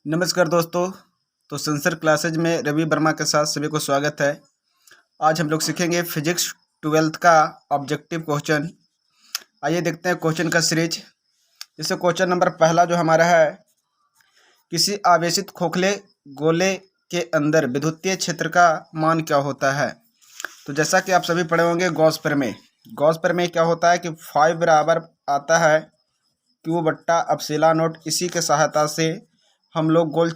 नमस्कार दोस्तों। तो सेंसर क्लासेज में रवि वर्मा के साथ सभी को स्वागत है। आज हम लोग सीखेंगे फिजिक्स 12th का ऑब्जेक्टिव क्वेश्चन। आइए देखते हैं क्वेश्चन का सीरीज। जैसे क्वेश्चन नंबर पहला जो हमारा है, किसी आवेशित खोखले गोले के अंदर विद्युतीय क्षेत्र का मान क्या होता है। तो जैसा कि आप सभी पढ़े होंगे गॉस प्रमेय। गॉस प्रमेय क्या होता है कि 5 बराबर आता है क्यू बट्टा एप्सिलॉन नॉट। इसी के सहायता से हम लोग गोल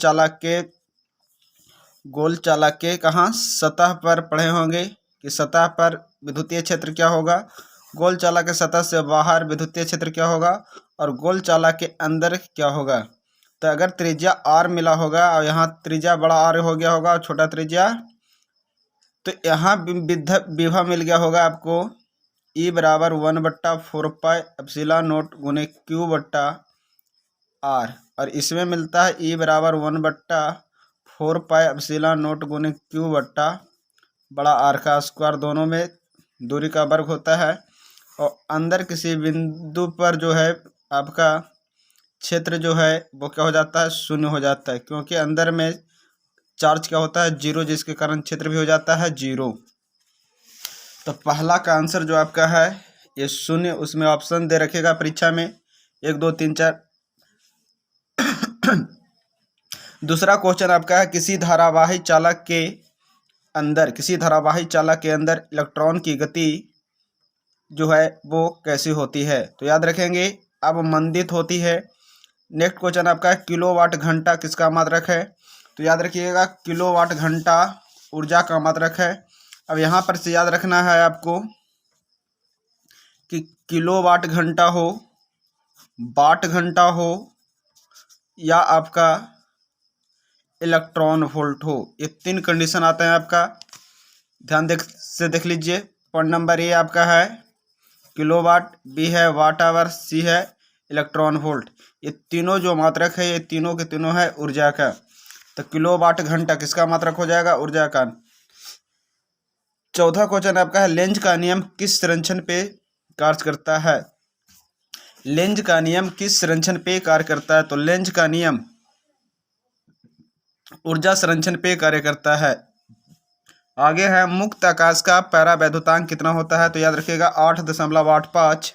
चालक के कहाँ सतह पर पढ़े होंगे कि सतह पर विद्युतीय क्षेत्र क्या होगा, गोल चालक के सतह से बाहर विद्युतीय क्षेत्र क्या होगा और गोल चालक के अंदर क्या होगा। तो अगर त्रिज्या आर मिला होगा और यहाँ त्रिज्या बड़ा आर हो गया होगा और छोटा त्रिज्या, तो यहाँ विभव मिल गया होगा आपको ई बराबर 1/4 एप्सिलॉन नॉट गुने क्यू बट्टा आर, और इसमें मिलता है ई बराबर 1/4 एप्सिलॉन नॉट गुने क्यू बट्टा बड़ा आर का स्क्वायर। दोनों में दूरी का वर्ग होता है और अंदर किसी बिंदु पर जो है आपका क्षेत्र जो है वो क्या हो जाता है, शून्य हो जाता है, क्योंकि अंदर में चार्ज क्या होता है, जीरो, जिसके कारण क्षेत्र भी हो जाता है जीरो। तो पहला का आंसर जो आपका है ये शून्य। उसमें ऑप्शन दे रखेगा परीक्षा में 1 2 3 4। दूसरा क्वेश्चन आपका है, किसी धारावाही चालक के अंदर इलेक्ट्रॉन की गति जो है वो कैसी होती है। तो याद रखेंगे अवमंदित होती है। नेक्स्ट क्वेश्चन आपका है, किलोवाट घंटा किसका मात्रक है। तो याद रखिएगा किलोवाट घंटा ऊर्जा का मात्रक है। अब यहाँ पर से याद रखना है आपको कि किलोवाट घंटा हो, वाट घंटा हो या आपका इलेक्ट्रॉन वोल्ट हो, ये 3 कंडीशन आते हैं आपका। ध्यान देख लीजिए। पॉइंट नंबर ए आपका है किलोवाट, बी है वाट आवर, सी है इलेक्ट्रॉन वोल्ट। ये तीनों जो मात्रक है ये तीनों के तीनों है ऊर्जा का। तो किलोवाट घंटा किसका मात्रक हो जाएगा, ऊर्जा का। चौथा क्वेश्चन आपका है, लेंज का नियम किस संरक्षण पे कार्य करता है। लेंज का नियम किस संरक्षण पे कार्य करता है। तो लेंज का नियम ऊर्जा संरक्षण पे कार्य करता है। आगे है, मुक्त आकाश का परावैद्युतांक कितना होता है। तो याद रखिएगा 8.85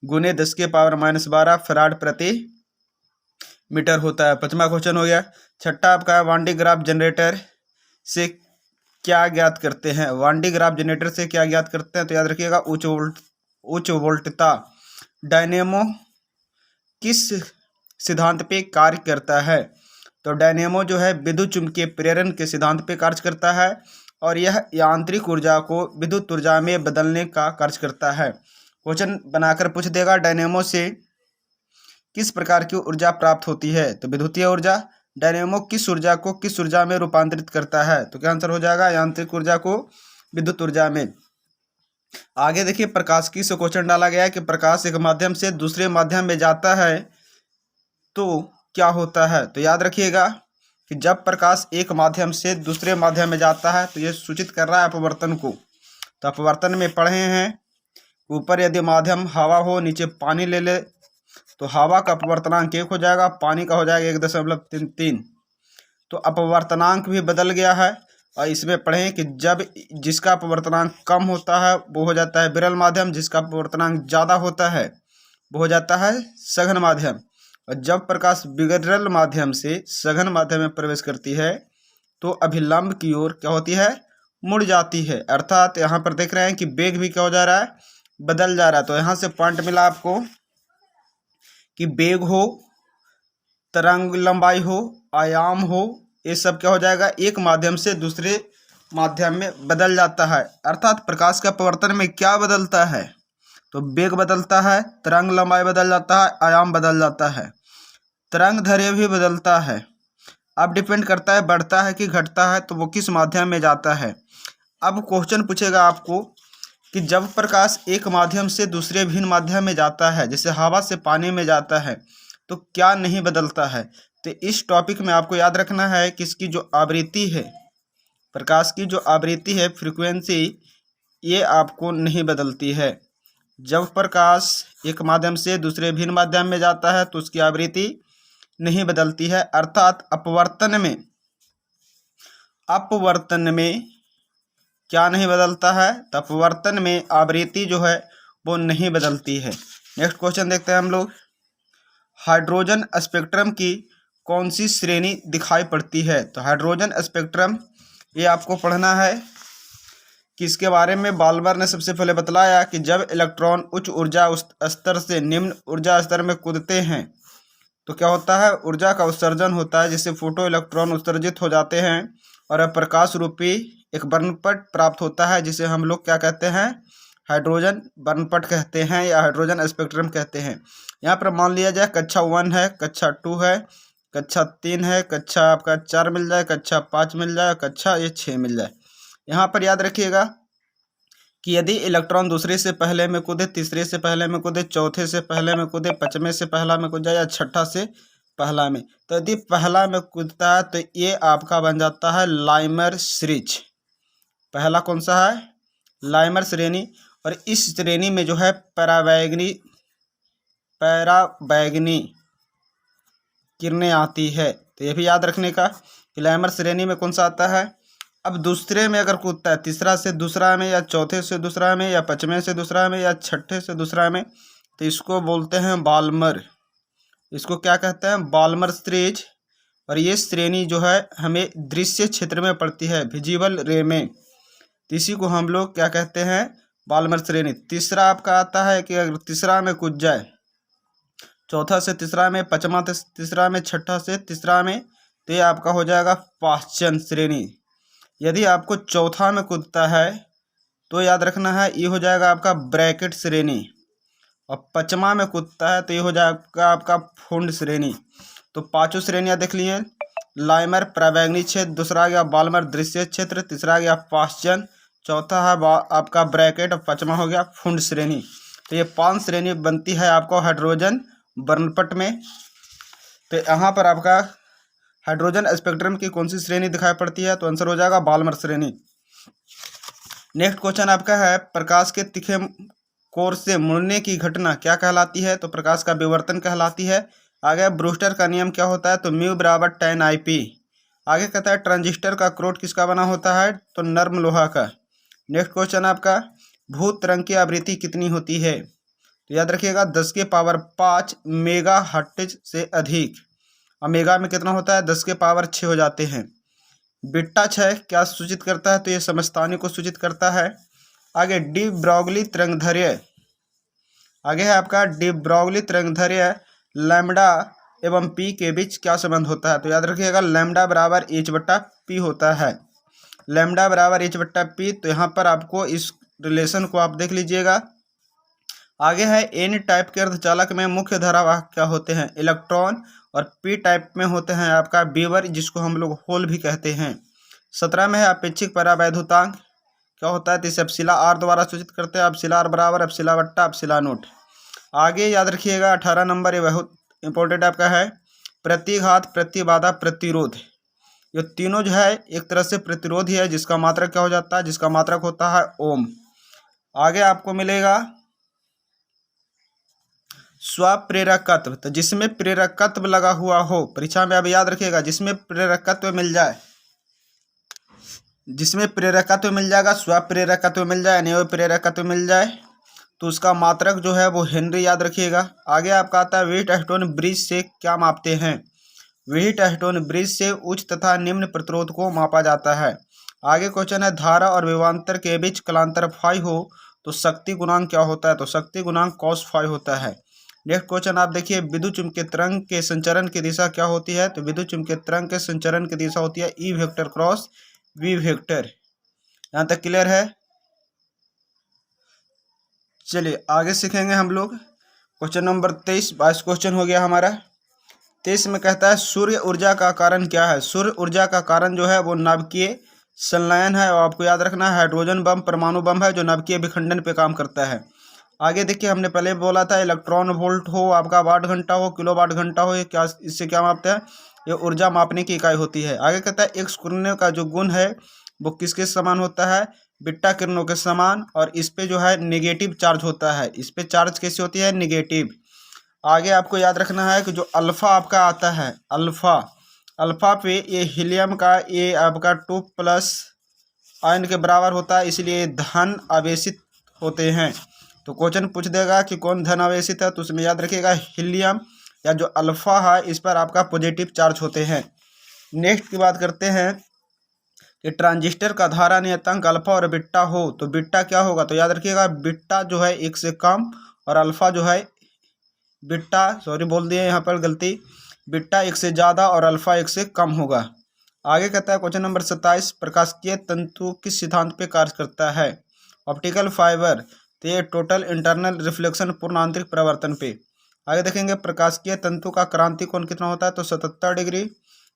गुने 10⁻⁻12 फैराड प्रति मीटर होता है। 5वां क्वेश्चन हो गया। छठा आपका है, वान डी ग्राफ जनरेटर से क्या ज्ञात करते हैं। वान डी ग्राफ जनरेटर से क्या ज्ञात करते हैं। तो याद रखिएगा उच्च वोल्टता। डायनेमो किस सिद्धांत पे कार्य करता है। तो डायनेमो जो है विद्युत चुम्बकीय प्रेरण के सिद्धांत पे कार्य करता है और यह यांत्रिक ऊर्जा को विद्युत ऊर्जा में बदलने का कार्य करता है। क्वेश्चन बनाकर पूछ देगा, डायनेमो से किस प्रकार की ऊर्जा प्राप्त होती है। तो विद्युतीय ऊर्जा। डायनेमो किस ऊर्जा को किस ऊर्जा में रूपांतरित करता है। तो क्या आंसर हो जाएगा, यांत्रिक ऊर्जा को विद्युत ऊर्जा में। आगे देखिए, प्रकाशिकी से क्वेश्चन डाला गया है कि प्रकाश एक माध्यम से दूसरे माध्यम में जाता है तो क्या होता है। तो याद रखिएगा कि जब प्रकाश एक माध्यम से दूसरे माध्यम में जाता है तो ये सूचित कर रहा है अपवर्तन को। तो अपवर्तन में पढ़े हैं, ऊपर यदि माध्यम हवा हो, नीचे पानी ले ले तो हवा का अपवर्तनांक 1 हो जाएगा, पानी का हो जाएगा 1.33। तो अपवर्तनांक भी बदल गया है। और इसमें पढ़ें कि जब जिसका अपवर्तनांक कम होता है वो हो जाता है विरल माध्यम, जिसका अपवर्तनांक ज़्यादा होता है वो हो जाता है सघन माध्यम। और जब प्रकाश विरल माध्यम से सघन माध्यम में प्रवेश करती है तो अभिलंब की ओर क्या होती है, मुड़ जाती है। अर्थात यहाँ पर देख रहे हैं कि वेग भी क्या हो जा रहा है, बदल जा रहा है। तो यहाँ से पॉइंट मिला आपको कि वेग हो, तरंग लंबाई हो, आयाम हो, ये सब क्या हो जाएगा, एक माध्यम से दूसरे माध्यम में बदल जाता है। अर्थात प्रकाश का अपवर्तन में क्या बदलता है, तो वेग बदलता है, तरंग लंबाई बदल जाता है, आयाम बदल जाता है, तरंग दैर्घ्य भी बदलता है। अब डिपेंड करता है बढ़ता है कि घटता है, तो वो किस माध्यम में जाता है। अब क्वेश्चन पूछेगा आपको कि जब प्रकाश एक माध्यम से दूसरे भिन्न माध्यम में जाता है, जैसे हवा से पानी में जाता है, तो क्या नहीं बदलता है। तो इस टॉपिक में आपको याद रखना है कि इसकी जो आवृत्ति है, प्रकाश की जो आवृत्ति है, फ्रीक्वेंसी, ये आपको नहीं बदलती है। जब प्रकाश एक माध्यम से दूसरे भिन्न माध्यम में जाता है तो उसकी आवृत्ति नहीं बदलती है, अर्थात अपवर्तन में क्या नहीं बदलता है, तो अपवर्तन में आवृत्ति जो है वो नहीं बदलती है। नेक्स्ट क्वेश्चन देखते हैं हम लोग, हाइड्रोजन स्पेक्ट्रम की कौन सी श्रेणी दिखाई पड़ती है। तो हाइड्रोजन स्पेक्ट्रम ये आपको पढ़ना है कि इसके बारे में बाल्मर ने सबसे पहले बतलाया कि जब इलेक्ट्रॉन उच्च ऊर्जा स्तर से निम्न ऊर्जा स्तर में कूदते हैं तो क्या होता है, ऊर्जा का उत्सर्जन होता है, जिससे फोटो इलेक्ट्रॉन उत्सर्जित हो जाते हैं और प्रकाश रूपी एक वर्णपट प्राप्त होता है, जिसे हम लोग क्या कहते हैं, हाइड्रोजन वर्णपट कहते हैं या हाइड्रोजन स्पेक्ट्रम कहते हैं। यहाँ पर मान लिया जाए कक्षा 1 है, कक्षा 2 है, कक्षा 3 है, कक्षा आपका 4 मिल जाए, कक्षा 5 मिल जाए, कक्षा ये 6 मिल जाए। यहाँ पर याद रखिएगा कि यदि इलेक्ट्रॉन दूसरे से पहले में कूदे, तीसरे से पहले में कूदे, चौथे से पहले में कूदे, पांचवें से पहला में कूद जाए या छठा से पहला में, तो यदि पहला में कूदता है तो ये आपका बन जाता है लाइमर सीरीज। पहला कौन सा है, लाइमर श्रेणी। और इस श्रेणी में जो है पराबैंगनी किरणें आती है, तो ये भी याद रखने का कि लाइमर श्रेणी में कौन सा आता है। अब दूसरे में अगर कूदता है, तीसरा से दूसरा में या चौथे से दूसरा में या पांचवें से दूसरा में या छठे से दूसरा में, तो इसको बोलते हैं बाल्मर। इसको क्या कहते हैं, बाल्मर श्रेणी। और ये श्रेणी जो है हमें दृश्य क्षेत्र में पड़ती है, विजिबल रे में, तो इसी को हम लोग क्या कहते हैं, बाल्मर श्रेणी। तीसरा आपका आता है कि अगर तीसरा में कूद जाए, चौथा से तीसरा में, पांचवा से तीसरा में, छठा से तीसरा में, तो ये आपका हो जाएगा पाश्चन श्रेणी। यदि आपको चौथा में कूदता है तो याद रखना है ये हो जाएगा आपका ब्रैकेट श्रेणी, और पांचवा में कूदता है तो ये हो जाएगा आपका फुंड श्रेणी। तो पांचों श्रेणियां देख लिए, लाइमर पराबैंगनी क्षेत्र, दूसरा आ गया बाल्मर दृश्य क्षेत्र, तीसरा आ गया पाश्चन, चौथा है आपका ब्रैकेट, और पांचवा हो गया फुंड श्रेणी। तो ये 5 श्रेणी बनती है आपको हाइड्रोजन वर्णपट में। तो यहाँ पर आपका हाइड्रोजन स्पेक्ट्रम की कौन सी श्रेणी दिखाई पड़ती है, तो आंसर हो जाएगा बाल्मर श्रेणी। नेक्स्ट क्वेश्चन आपका है, प्रकाश के तीखे कोर से मुड़ने की घटना क्या कहलाती है, तो प्रकाश का विवर्तन कहलाती है। आगे ब्रूस्टर का नियम क्या होता है, तो म्यू बराबर tan IP। आगे कहता है ट्रांजिस्टर का क्रोट किसका बना होता है, तो नर्म लोहा का। नेक्स्ट क्वेश्चन आपका, भूत तरंग की आवृत्ति कितनी होती है, तो याद रखिएगा 10 के पावर 5 मेगा हर्ट्ज से अधिक। और मेगा में कितना होता है, 10 के पावर 6 हो जाते हैं। बीटा 6 क्या सूचित करता है, तो ये समस्थानिक को सूचित करता है। आगे डी ब्रॉगली तरंगदैर्घ्य, आगे है आपका डी ब्रॉगली तरंगदैर्घ्य लैम्डा एवं पी के बीच क्या संबंध होता है, तो याद रखिएगा लैम्डा बराबर h/p होता है, लैम्डा बराबर h/p। तो यहाँ पर आपको इस रिलेशन को आप देख लीजिएगा। आगे है एन टाइप के अर्धचालक में मुख्य धारावाहक क्या होते हैं, इलेक्ट्रॉन, और पी टाइप में होते हैं आपका बीवर, जिसको हम लोग होल भी कहते हैं। 17 में है अपेक्षिक परावैद्युतांक क्या होता है, तो इसे एप्सिलॉन आर द्वारा सूचित करते हैं, एप्सिलॉन आर बराबर एप्सिलॉन बट्टा एप्सिलॉन नोट। आगे याद रखिएगा 18 नंबर, ये बहुत इंपॉर्टेंट आपका है, प्रतिघात, प्रतिबाधा, प्रतिरोध। ये तीनों जो है एक तरह से प्रतिरोध ही है, जिसका मात्रक क्या हो जाता है, जिसका मात्रक होता है ओम। आगे आपको मिलेगा स्वप्रेरकत्व, तो जिसमें प्रेरकत्व लगा हुआ हो, परीक्षा में अब याद रखिएगा, जिसमें प्रेरकत्व मिल जाए, जिसमें प्रेरकत्व मिल जाएगा, स्वप्रेरकत्व मिल जाए, यानी प्रेरकत्व मिल जाए, तो उसका मात्रक जो है वो हेनरी याद रखिएगा। आगे आपका आता है व्हीटस्टोन ब्रिज से क्या मापते हैं, व्हीटस्टोन ब्रिज से उच्च तथा निम्न प्रतिरोध को मापा जाता है। आगे क्वेश्चन है, धारा और विभवांतर के बीच कलांतर फाई हो तो शक्ति गुणांक क्या होता है, तो शक्ति गुणांक cos फाई होता है। नेक्स्ट क्वेश्चन आप देखिए, विद्युत चुम्बकीय तरंग के संचरण की दिशा क्या होती है, तो विद्युत चुम्बकीय तरंग के संचरण की दिशा होती है E vector cross V vector. यहाँ तक क्लियर है। चलिए आगे सीखेंगे हम लोग क्वेश्चन नंबर 23। 22 क्वेश्चन हो गया हमारा। 23 में कहता है सूर्य ऊर्जा का कारण क्या है, सूर्य ऊर्जा का कारण जो है वो नाभिकीय संलयन है, और आपको याद रखना है हाइड्रोजन बम परमाणु बम है जो नाभिकीय विखंडन पे काम करता है। आगे देखिए, हमने पहले बोला था इलेक्ट्रॉन वोल्ट हो, आपका वाट घंटा हो, किलो वाट घंटा हो, ये क्या, इससे क्या मापते हैं, ये ऊर्जा मापने की इकाई होती है। आगे कहता है एक्स किरणों का जो गुण है वो किसके समान होता है, बीटा किरणों के समान, और इस पे जो है नेगेटिव चार्ज होता है, इस पे चार्ज कैसी होती है, नेगेटिव। आगे आपको याद रखना है कि जो अल्फ़ा आपका आता है, अल्फ़ा पे ये हीलियम का ये आपका 2+ आयन के बराबर होता है, इसलिए धन आवेशित होते हैं। तो क्वेश्चन पूछ देगा कि कौन धन आवेशित है, तो उसमें याद रखिएगा हीलियम या जो अल्फ़ा है इस पर आपका पॉजिटिव चार्ज होते हैं। नेक्स्ट की बात करते हैं कि ट्रांजिस्टर का धारा नियतांक अल्फ़ा और बीटा हो तो बीटा क्या होगा, तो याद रखिएगा बीटा जो है 1 से कम और अल्फ़ा जो है यहाँ पर गलती, बीटा 1 से ज़्यादा और अल्फ़ा 1 से कम होगा। आगे कहता है क्वेश्चन नंबर 27, प्रकाशिकीय तंतु किस सिद्धांत पे कार्य करता है, ऑप्टिकल फाइबर, तो ये टोटल इंटरनल रिफ्लेक्शन पूर्ण आंतरिक परावर्तन पे। आगे देखेंगे प्रकाशिकीय तंतु का क्रांति कोण कितना होता है, तो 77 डिग्री।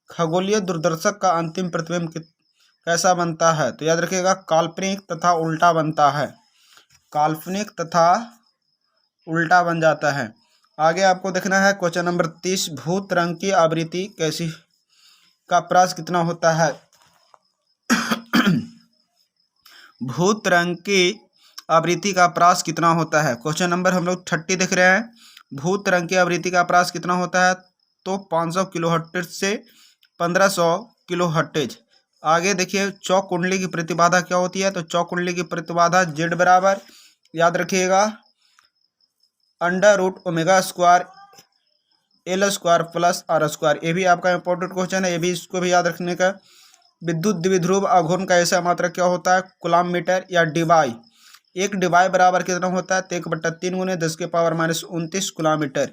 खगोलीय दूरदर्शक का अंतिम प्रतिबिंब कैसा बनता है, तो याद रखिएगा काल्पनिक तथा उल्टा बनता है, काल्पनिक तथा उल्टा बन जाता है। आगे आपको देखना है क्वेश्चन नंबर 30, भू तरंग की आवृत्ति कैसी का प्रास कितना होता है। भू तरंग की आवृत्ति का प्रास कितना होता है, क्वेश्चन नंबर हम लोग 30 देख रहे हैं। भू तरंग की आवृत्ति का प्रास कितना होता है, तो 500 किलोहर्ट्ज से 1500 किलोहर्ट्ज। आगे देखिए चौक कुंडली की प्रतिबाधा क्या होती है, तो चौक कुंडली की प्रतिबाधा Z बराबर याद रखिएगा √ω² L² प्लस R²। ये भी आपका इंपॉर्टेंट क्वेश्चन है, ये भी इसको भी याद रखने का। विद्युत द्विध्रुव आघूर्ण का ऐसा मात्रक क्या होता है, कूलम मीटर या डिबाई। एक डिबाई बराबर कितना होता है, तो 1/3 × 10⁻⁻29 कूलम मीटर।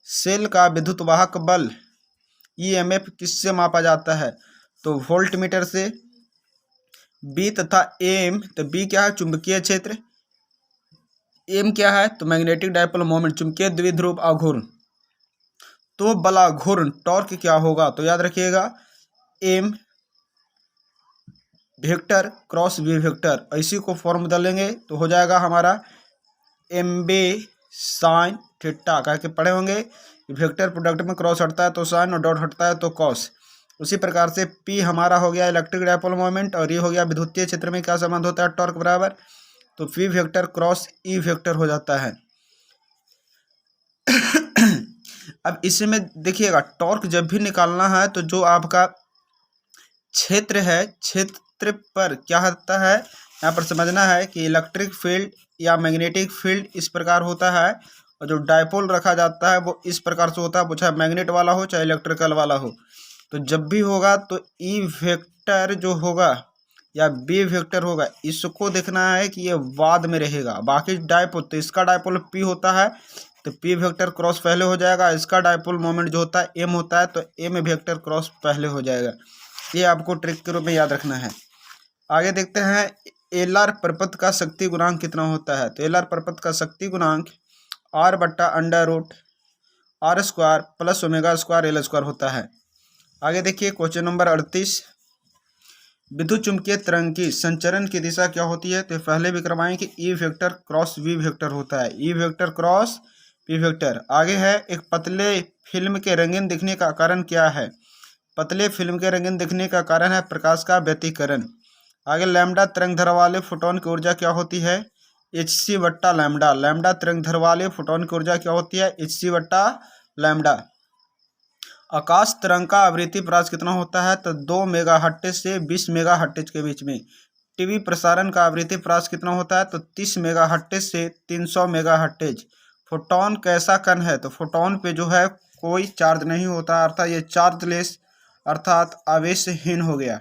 सेल का विद्युत वाहक बल EMF किससे मापा जाता है, तो वोल्ट मीटर से। बी तथा एम, तो बी क्या है, चुंबकीय क्षेत्र, एम क्या है, तो मैग्नेटिक डायपोल मोमेंट, चुंबकीय द्विध्रुव आघूर्ण। तो बला घूर्ण टॉर्क क्या होगा, तो याद रखिएगा M vector cross V vector. इसी को फॉर्म बदलेंगे तो हो जाएगा हमारा MB साइन थीटा, कह के पढ़े होंगे। वेक्टर प्रोडक्ट में क्रॉस हटता है तो साइन और डॉट हटता है तो कॉस। उसी प्रकार से P हमारा हो गया इलेक्ट्रिक डायपोल मोमेंट और ये हो गया विद्युतीय क्षेत्र में क्या संबंध होता है, टॉर्क बराबर, तो P vector cross E vector हो जाता है। अब इसमें देखिएगा टॉर्क जब भी निकालना है तो जो आपका क्षेत्र है, क्षेत्र पर क्या होता है, यहाँ पर समझना है कि इलेक्ट्रिक फील्ड या मैग्नेटिक फील्ड इस प्रकार होता है और जो डायपोल रखा जाता है वो इस प्रकार से होता है, चाहे मैग्नेट वाला हो चाहे इलेक्ट्रिकल वाला हो। तो जब भी होगा तो ई वेक्टर जो होगा या बी वेक्टर होगा, इसको देखना है कि ये वाद में रहेगा। बाकी डायपोल, तो इसका डायपोल पी होता है तो पी वेक्टर क्रॉस पहले हो जाएगा, इसका डायपोल मोमेंट जो होता है एम होता है तो एम वेक्टर क्रॉस पहले हो जाएगा। ये आपको ट्रिक के रूप में याद रखना है। आगे देखते हैं एलआर परपथ का शक्ति गुणांक कितना होता है, तो एलआर परपथ का शक्ति गुणांक R/√R² प्लस ω² L² होता है। आगे देखिए क्वेश्चन नंबर 38, विद्युत चुंबकीय तरंग की संचरण की दिशा क्या होती है, तो पहले भी करवाएं कि E vector cross V vector होता है, E vector cross P vector. आगे है एक पतले फिल्म के रंगीन दिखने का कारण क्या है, पतले फिल्म के रंगीन दिखने का कारण है प्रकाश का व्यतिकरण। आगे लैम्डा तरंग धर वाले फोटोन की ऊर्जा क्या होती है, hc/λ। लैम्डा तरंग धर वाले फोटोन की ऊर्जा क्या होती है, hc/λ। आकाश तरंग का आवृत्ति प्रास कितना होता है, तो 2 मेगाहर्ट्ज से 20 मेगाहर्ट्ज के बीच में। टीवी प्रसारण का आवृत्ति प्रास कितना होता है, तो 30 मेगाहर्ट्ज से 300 मेगाहर्ट्ज। फोटोन कैसा कण है, तो फोटोन पे जो है कोई चार्ज नहीं होता, अर्थात ये चार्जलेस अर्थात आवेशहीन हो गया।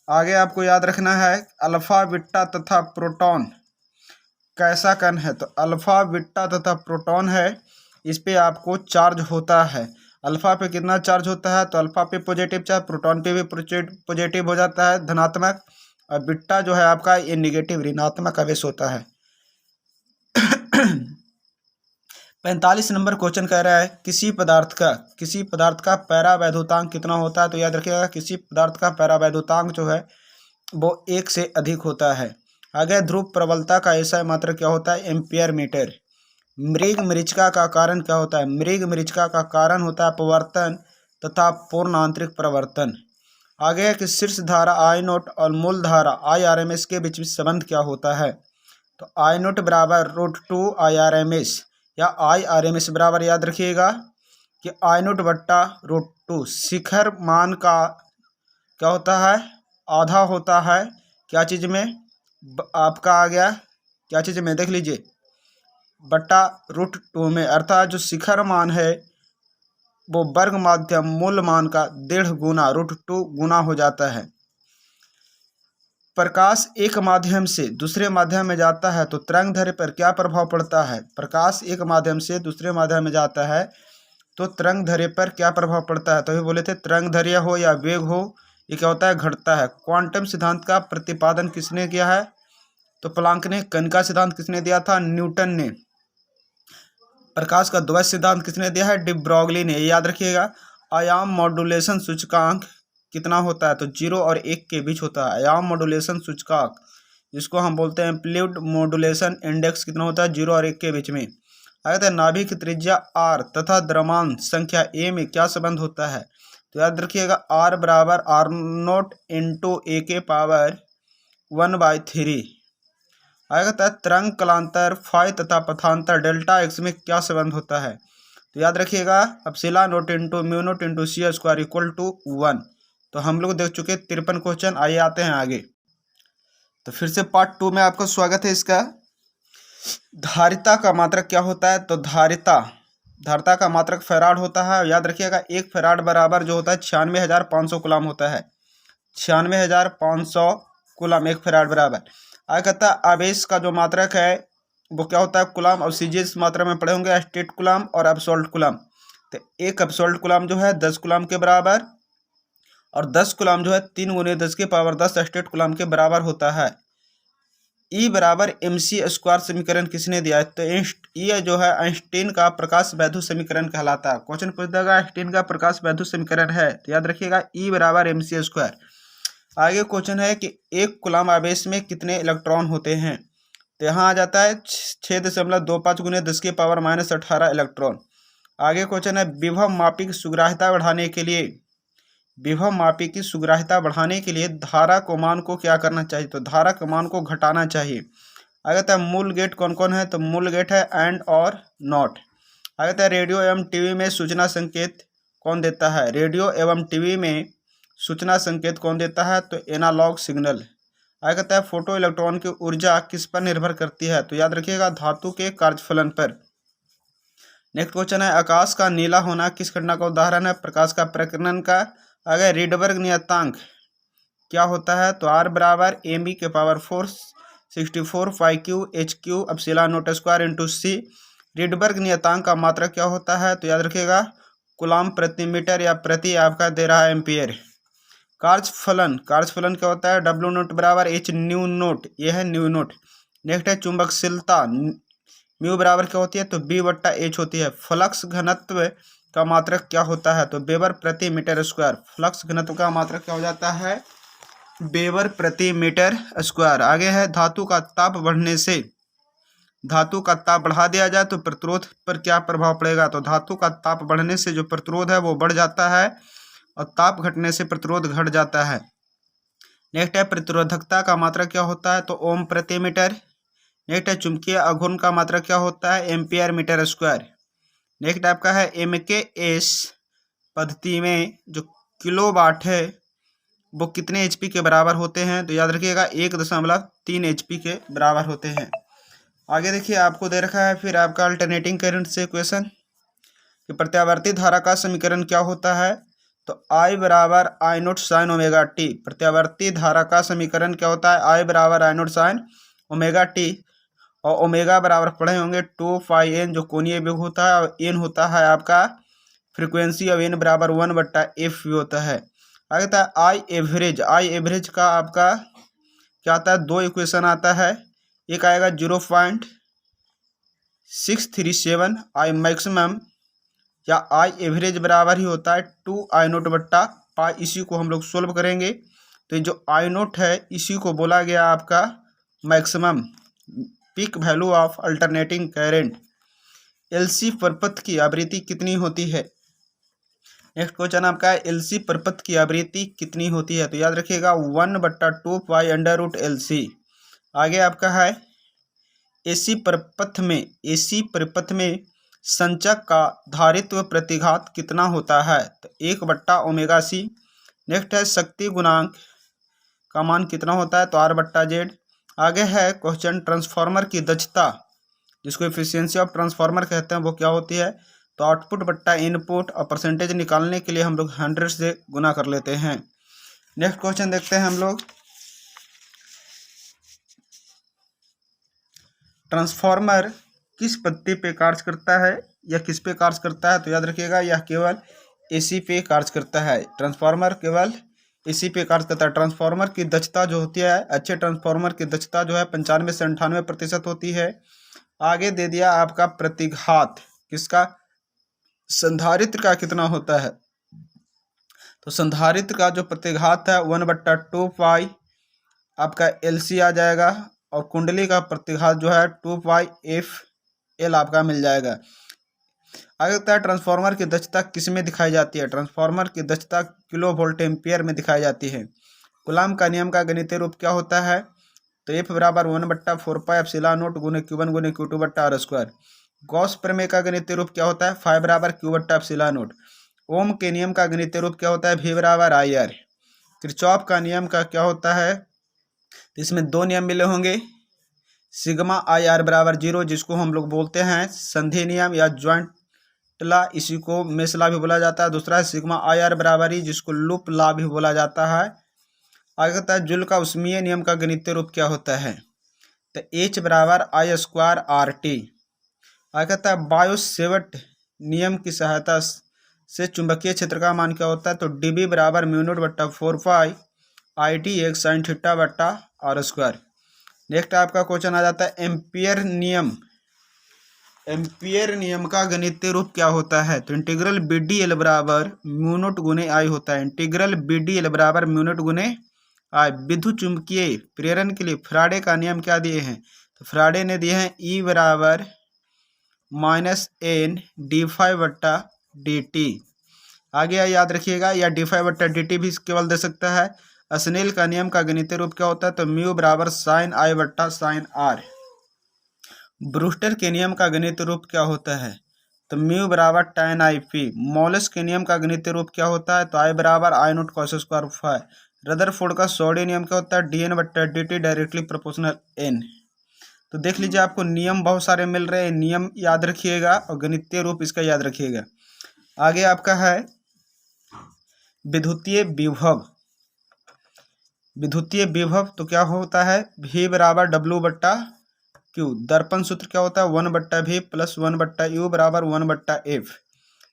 आगे आपको याद रखना है अल्फा बीटा तथा प्रोटॉन कैसा कण है, तो अल्फा बीटा तथा प्रोटॉन है, इस पे आपको चार्ज होता है। अल्फा पे कितना चार्ज होता है, तो अल्फा पे पॉजिटिव चार्ज, प्रोटॉन पे भी पॉजिटिव हो जाता है धनात्मक, और बीटा जो है आपका ये निगेटिव ऋणात्मक आवेश होता है। 45 नंबर क्वेश्चन कह रहा है किसी पदार्थ का पैरावैद्युतांक कितना होता है, तो याद रखिएगा किसी पदार्थ का पैरावैद्युतांक जो है वो 1 से अधिक होता है। आगे ध्रुव प्रबलता का ऐसा मात्रा क्या होता है, एम्पियर मीटर। मृग मरीचिका का कारण क्या होता है, मृग मरीचिका का कारण होता है अपवर्तन तथा पूर्ण आंतरिक प्रवर्तन। आगे है कि शीर्ष धारा I0 और मूल धारा IRMS के बीच में संबंध क्या होता है, तो I0 बराबर √2 IRMS। या IRMS बराबर याद रखिएगा कि I नोट बट्टा √2 शिखर मान का क्या होता है, आधा होता है क्या चीज़ में, आपका आ गया क्या चीज़ में, देख लीजिए, बट्टा √2 में, अर्थात जो शिखर मान है वो वर्ग माध्यम मूल मान का 1.5 गुना √2 गुना हो जाता है। प्रकाश एक माध्यम से दूसरे माध्यम में जाता है तो तरंगदैर्घ्य पर क्या प्रभाव पड़ता है। प्रकाश एक माध्यम से दूसरे माध्यम में जाता है तो तरंगदैर्घ्य पर क्या प्रभाव पड़ता है। तो अभी बोले थे तरंगदैर्घ्य हो या वेग हो, ये क्या होता है, घटता है। क्वांटम सिद्धांत का प्रतिपादन किसने किया है, तो प्लांक ने। कनिका सिद्धांत किसने दिया था, न्यूटन ने। प्रकाश का ध्रुव सिद्धांत किसने दिया है, डी ब्रॉगली ने, याद रखिएगा। आयाम मॉड्यूलेशन सूचकांक कितना होता है, तो 0 और 1 के बीच होता है। आयाम मॉड्यूलेशन सूचकांक जिसको हम बोलते हैं एम्पलीट्यूड मॉड्यूलेशन इंडेक्स कितना होता है, 0 और 1 के बीच में। अगर नाभिक की त्रिज्या r तथा द्रव्यमान संख्या a में क्या संबंध होता है, तो याद रखिएगा r बराबर r0 इंटू a के पावर 1/3। आएगा था तरंग कलांतर फाई तथा पथांतर डेल्टा x में क्या संबंध होता है, तो याद रखिएगा epsilon naught into mu naught into C square equal to 1। तो हम लोग देख चुके 53 क्वेश्चन। आइए आते हैं आगे। तो फिर से पार्ट 2 में आपका स्वागत है। इसका धारिता का मात्रक क्या होता है, तो धारिता का मात्रक फैराड होता है। याद रखिएगा 1 फैराड बराबर जो होता है 96,500 कूलम होता है। 96,500 कूलम 1 फैराड बराबर। आगे कहता है आवेश का जो मात्रक है वो क्या होता है, कूलम। और सीजीएस मात्रा में पढ़े होंगे स्टेट कूलम और एब्सोल्यूट कूलम। तो 1 एब्सोल्यूट कूलम जो है 10 कूलम के बराबर, और 10 कूलम जो है 3 × 10⁻10 स्टेट कूलम के बराबर होता है। E बराबर mc² समीकरण किसने दिया है, तो ये जो है आइंस्टीन का प्रकाश वैधुत समीकरण कहलाता है। क्वेश्चन पूछ देगा आइंस्टीन का प्रकाश वैधुत समीकरण है, तो याद रखिएगा E बराबर mc²। आगे क्वेश्चन है कि 1 कूलम आवेश में कितने इलेक्ट्रॉन होते हैं, तो यहाँ आ जाता है 6.25 × 10⁻18 इलेक्ट्रॉन। आगे क्वेश्चन है विभव मापी की सुग्राह्यता बढ़ाने के लिए धारा को मान को क्या करना चाहिए, तो धारा के मान को घटाना चाहिए। आगे था मूल गेट कौन कौन है, तो मूल गेट है एंड और नॉट। आगे था रेडियो एवं टीवी में सूचना संकेत कौन देता है, रेडियो एवं टीवी में सूचना संकेत कौन देता है, तो एनालॉग सिग्नल। आगे कहता है फोटो इलेक्ट्रॉन की ऊर्जा किस पर निर्भर करती है, तो याद रखिएगा धातु के कार्यफलन पर। नेक्स्ट क्वेश्चन है आकाश का नीला होना किस घटना का उदाहरण है, प्रकाश का प्रकीर्णन का। अगर रीडबर्ग नियतांक क्या होता है, तो r बराबर m⁴ 64 π/Q h³ epsilon note square into c। रीडबर्ग नियतांक का मात्रक क्या होता है, तो याद रखिएगा कूलम प्रति मीटर या प्रति आपका दे रहा है एम्पियर। कार्यफलन क्या होता है, W नोट बराबर h न्यू नोट, ये है न्यू नोट। नेक्स्ट है चुंबकशीलता म्यू बराबर क्या होती है, तो B/H होती है। फ्लक्स घनत्व का मात्रक क्या होता है, तो वेबर प्रति मीटर स्क्वायर। फ्लक्स घनत्व का मात्रक क्या हो जाता है, वेबर प्रति मीटर स्क्वायर। आगे है धातु का ताप बढ़ने से, धातु का ताप बढ़ा दिया जाए तो प्रतिरोध पर क्या प्रभाव पड़ेगा, तो धातु का ताप बढ़ने से जो प्रतिरोध है वो बढ़ जाता है और ताप घटने से प्रतिरोध घट जाता है। नेक्स्ट है प्रतिरोधकता का मात्रक क्या होता है, तो ओम प्रति मीटर। नेक्स्ट है चुंबकीय आघूर्ण का मात्रक क्या होता है, एम्पियर मीटर स्क्वायर। नेक्स्ट आपका है MKS पद्धति में जो किलोवाट है वो कितने HP के बराबर होते हैं, तो याद रखिएगा 1.3 HP के बराबर होते हैं। आगे देखिए आपको दे रखा है फिर आपका अल्टरनेटिंग करंट से क्वेश्चन कि प्रत्यावर्ती धारा का समीकरण क्या होता है, तो I बराबर I0 sin ω t। प्रत्यावर्ती धारा का समीकरण क्या होता है, I बराबर I0 sin ω t, और ओमेगा बराबर पढ़े होंगे 2πn जो कोणीय वेग होता है, और n होता है आपका फ्रीक्वेंसी, और n बराबर 1/f भी होता है। आगे था आई एवरेज का आपका क्या आता है, 2 इक्वेशन आता है। एक आएगा 0.637 आई मैक्सिमम या आई एवरेज बराबर ही होता है 2I0/π। इसी को हम लोग सोल्व करेंगे, तो जो I0 है इसी को बोला गया आपका maximum peak value of alternating current. LC प्रपथ की आवृत्ति कितनी होती है। नेक्स्ट क्वेश्चन आपका है LC प्रपथ की आवृत्ति कितनी होती है, तो याद रखिएगा 1/2 π √LC। आगे आपका है एसी परिपथ में संचक का धारित्व प्रतिघात कितना होता है? तो 1/ω/c। नेक्स्ट है शक्ति गुणांक का मान कितना होता है? तो R/Z। आगे है क्वेश्चन ट्रांसफार्मर की दक्षता, जिसको एफिशिएंसी ऑफ ट्रांसफार्मर कहते हैं, वो क्या होती है? तो आउटपुट बट्टा इनपुट, और परसेंटेज निकालने के लिए हम लोग 100 से गुना कर लेते हैं। नेक्स्ट क्वेश्चन देखते हैं हम लोग। ट्रांसफार्मर किस पत्ती पे कार्य करता है या किस पे कार्य करता है? तो याद रखिएगा, यह केवल एसी पे कार्य करता है। ट्रांसफार्मर केवल एसी पे कार्य करता है। ट्रांसफार्मर की दक्षता जो होती है, अच्छे ट्रांसफार्मर की दक्षता जो है 95 से 98% होती है। आगे दे दिया आपका प्रतिघात किसका? संधारित्र का कितना होता है? तो संधारित्र का जो प्रतिघात है 1/2 पाई आपका LC आ जाएगा, और कुंडली का प्रतिघात जो है 2 पाई FL आपका मिल जाएगा। आगे होता है ट्रांसफार्मर की दक्षता किस में दिखाई जाती है? ट्रांसफार्मर की दक्षता किलो वोल्ट एम्पियर में दिखाई जाती है। कूलाम का नियम का गणितीय रूप क्या होता है? तो F बराबर 1/4 पाई एप्सिलॉन नॉट गुने Q1 गुने Q2/R²। गॉस प्रमेय का गणितीय रूप क्या होता है? फाई बराबर Q/एप्सिलॉन नॉट। ओम के नियम का गणितीय रूप क्या होता है? V बराबर IR। किरचॉफ का नियम का क्या होता है? इसमें दो नियम मिले होंगे, सिग्मा IR बराबर 0, जिसको हम लोग बोलते हैं संधि नियम या ज्वाइंट ला, इसी को मेष ला भी बोला जाता है। दूसरा है सिग्मा IR बराबर ही, जिसको लूप ला भी बोला जाता है। आगे कहता है जूल का उष्मीय नियम का गणितीय रूप क्या होता है? तो H बराबर I² RT। आगे कहता है बायो-सेवर्ट नियम की सहायता से चुंबकीय क्षेत्र का मान क्या होता है? तो DB बराबर μ0/4 पाई IT sin θ/R²। नेक्स्ट आपका क्वेश्चन आ जाता है एम्पियर नियम। एम्पियर नियम का गणितीय रूप क्या होता है? तो इंटीग्रल BDL बराबर μ0 गुने I होता है। इंटीग्रल BDL बराबर μ0 गुने I। विद्युत चुंबकीय प्रेरण के लिए फ्राडे का नियम क्या दिए हैं? तो फ्राडे ने दिए हैं E बराबर -n d∅/dt। आगे याद रखिएगा, या d∅/dt भी केवल दे सकता है। स्नेल का नियम का गणितीय रूप क्या होता है? तो म्यू बराबर sin I/sin R। ब्रूस्टर के नियम का गणितीय रूप क्या होता है? तो म्यू बराबर tan IP। मॉलस के नियम का गणितीय रूप क्या होता है? तो I बराबर I0 cos² फाई। रदरफोर्ड का सॉडी नियम क्या होता है? dN/dt directly proportional n। तो देख लीजिए, आपको नियम बहुत सारे मिल रहे हैं, नियम याद रखिएगा और गणितीय रूप इसका याद रखिएगा। आगे आपका है विद्युतीय विभव। विद्युतीय विभव तो क्या होता है? V बराबर W/Q। दर्पण सूत्र क्या होता है? 1/V प्लस 1/U बराबर 1/F।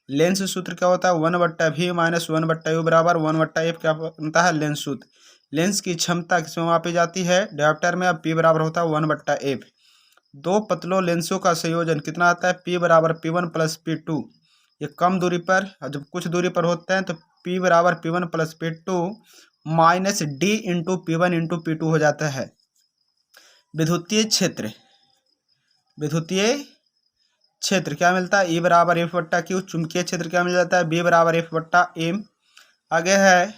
लेंस सूत्र क्या होता है? 1/V माइनस 1/U बराबर 1/F। क्या बनता है? लेंस सूत्र। लेंस की क्षमता किसमें मापी जाती है? डायोप्टर में। अब P बराबर होता है 1/F। दो पतलों लेंसों का संयोजन कितना आता है? P बराबर P1 प्लस P2। ये कम दूरी पर, जब कुछ दूरी पर होते हैं तो P बराबर P1 plus P2 minus D into P1 into P2 हो जाता है। विद्युतीय क्षेत्र, विद्युतीय क्षेत्र क्या मिलता है? E बराबर F/Q। चुंबकीय क्षेत्र क्या मिल जाता है? B बराबर F/M। आगे है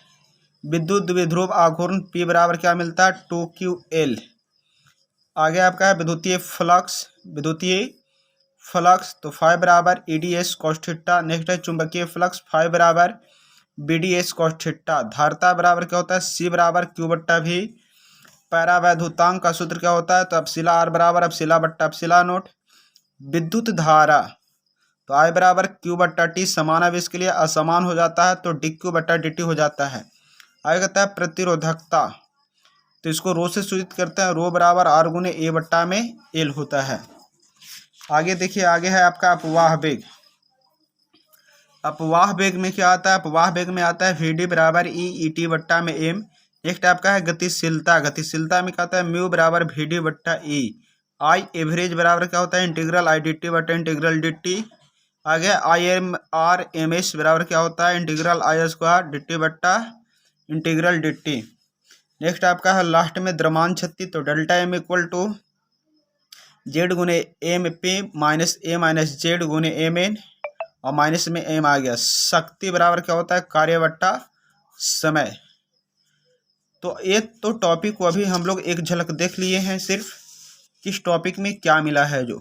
विद्युत द्विध्रुव आघूर्ण, P बराबर क्या मिलता है? 2QL। आगे आपका है विद्युतीय फ्लक्स। विद्युतीय फ्लक्स तो फाई बराबर EDS cos थीटा। नेक्स्ट है चुंबकीय फ्लक्स, फाई बराबर BDS cos थीटा। धारिता बराबर क्या होता है? C बराबर Q/V। पैरावैद्युतांक का सूत्र क्या होता है? तो एप्सिलॉन R बराबर एप्सिलॉन नॉट। विद्युत धारा तो I बराबर Q/T। समान आवेश के लिए असमान हो जाता है तो dQ/dt हो जाता है। आगे कहता है प्रतिरोधकता, तो इसको रो से सूचित करते हैं। रो बराबर R गुने A/L होता है। आगे देखिए, आगे है आपका अपवाह वेग। अपवाह वेग में क्या आता है? अपवाह वेग में आता है VD बराबर E/m। नेक्स्ट आपका है गतिशीलता। गतिशीलता में क्या आता है? म्यू बराबर VD/E। I एवरेज बराबर क्या होता है? Integral I/dt dt। आगे IMR/ms बराबर क्या होता है? Integral I² dt। नेक्स्ट आपका है लास्ट में द्रव्यमान शक्ति, तो delta M equal to Z गुने MP minus A minus Z गुने MN, और माइनस में M आ गया। शक्ति बराबर क्या होता है? कार्य/समय। तो ये तो टॉपिक को अभी हम लोग एक झलक देख लिए हैं सिर्फ। किस टॉपिक में क्या मिला है। जो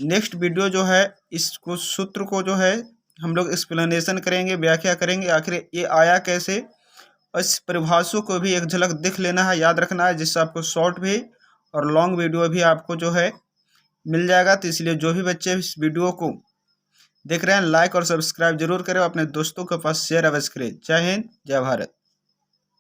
नेक्स्ट वीडियो जो है इसको सूत्र को जो है हम लोग एक्सप्लेनेशन करेंगे, व्याख्या करेंगे आखिर ये आया कैसे। इस परिभाषा को भी एक झलक देख लेना है, याद रखना है, जिससे आपको शॉर्ट भी और लॉन्ग वीडियो भी आपको जो है मिल जाएगा। तो इसलिए जो भी बच्चे इस वीडियो को देख रहे हैं लाइक और सब्सक्राइब जरूर करें, अपने दोस्तों के पास शेयर अवश्य करें। जय हिंद, जय भारत।